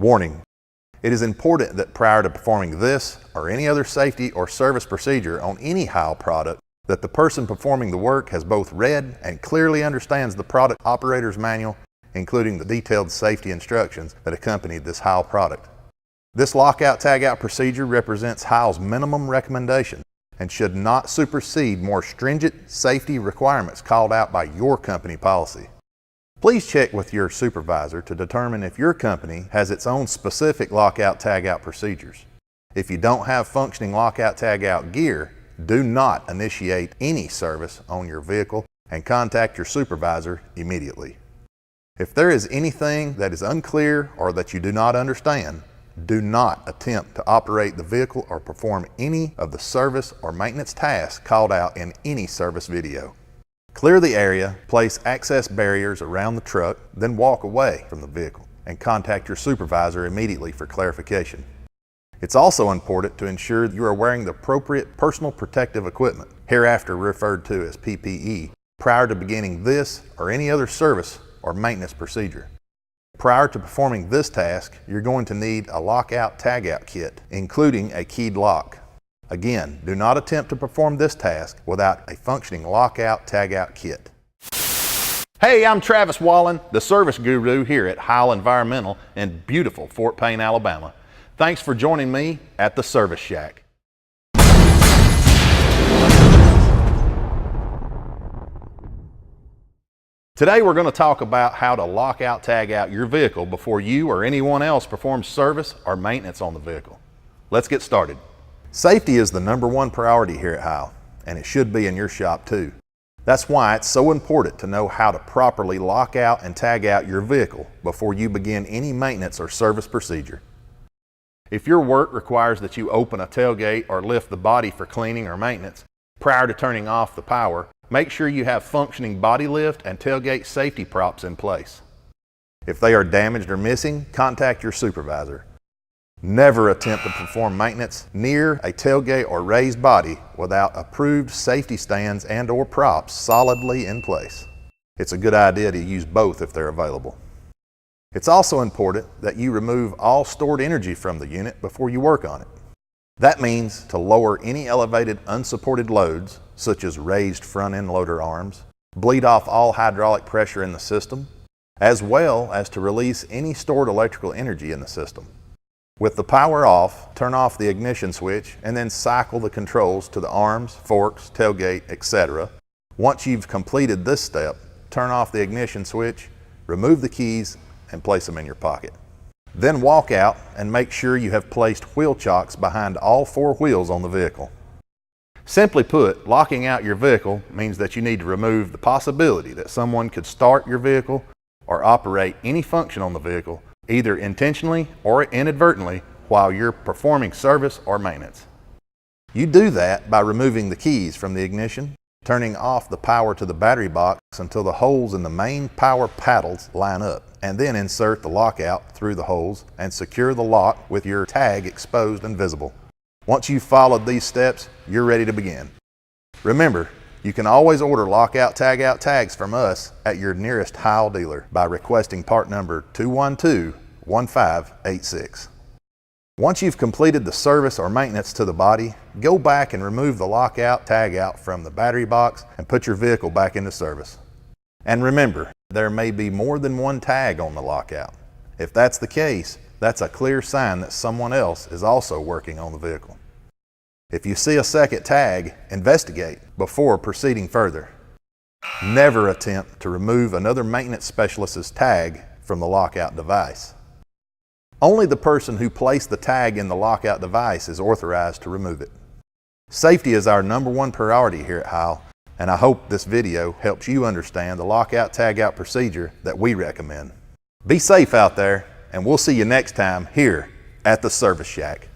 Warning: it is important that prior to performing this or any other safety or service procedure on any Heil product, that the person performing the work has both read and clearly understands the product operator's manual, including the detailed safety instructions that accompanied this Heil product. This lockout tagout procedure represents Heil's minimum recommendation and should not supersede more stringent safety requirements called out by your company policy. Please check with your supervisor to determine if your company has its own specific lockout tagout procedures. If you don't have functioning lockout tagout gear, do not initiate any service on your vehicle and contact your supervisor immediately. If there is anything that is unclear or that you do not understand, do not attempt to operate the vehicle or perform any of the service or maintenance tasks called out in any service video. Clear the area, place access barriers around the truck, then walk away from the vehicle and contact your supervisor immediately for clarification. It's also important to ensure you are wearing the appropriate personal protective equipment, hereafter referred to as PPE, prior to beginning this or any other service or maintenance procedure. Prior to performing this task, you're going to need a lockout tagout kit, including a keyed lock. Again, do not attempt to perform this task without a functioning lockout tagout kit. Hey, I'm Travis Wallen, the service guru here at Heil Environmental in beautiful Fort Payne, Alabama. Thanks for joining me at the Service Shack. Today we're going to talk about how to lockout tag out your vehicle before you or anyone else performs service or maintenance on the vehicle. Let's get started. Safety is the #1 priority here at Heil, and it should be in your shop too. That's why it's so important to know how to properly lock out and tag out your vehicle before you begin any maintenance or service procedure. If your work requires that you open a tailgate or lift the body for cleaning or maintenance, prior to turning off the power, make sure you have functioning body lift and tailgate safety props in place. If they are damaged or missing, contact your supervisor. Never attempt to perform maintenance near a tailgate or raised body without approved safety stands and/or props solidly in place. It's a good idea to use both if they're available. It's also important that you remove all stored energy from the unit before you work on it. That means to lower any elevated unsupported loads, such as raised front end loader arms, bleed off all hydraulic pressure in the system, as well as to release any stored electrical energy in the system. With the power off, turn off the ignition switch and then cycle the controls to the arms, forks, tailgate, etc. Once you've completed this step, turn off the ignition switch, remove the keys, and place them in your pocket. Then walk out and make sure you have placed wheel chocks behind all 4 wheels on the vehicle. Simply put, locking out your vehicle means that you need to remove the possibility that someone could start your vehicle or operate any function on the vehicle, either intentionally or inadvertently, while you're performing service or maintenance. You do that by removing the keys from the ignition, turning off the power to the battery box until the holes in the main power paddles line up, and then insert the lockout through the holes and secure the lock with your tag exposed and visible. Once you've followed these steps, you're ready to begin. Remember, you can always order lockout tagout tags from us at your nearest Heil dealer by requesting part number 212-1586. Once you've completed the service or maintenance to the body, go back and remove the lockout tagout from the battery box and put your vehicle back into service. And remember, there may be more than one tag on the lockout. If that's the case, that's a clear sign that someone else is also working on the vehicle. If you see a second tag, investigate before proceeding further. Never attempt to remove another maintenance specialist's tag from the lockout device. Only the person who placed the tag in the lockout device is authorized to remove it. Safety is our #1 priority here at Heil, and I hope this video helps you understand the lockout tagout procedure that we recommend. Be safe out there, and we'll see you next time here at the Service Shack.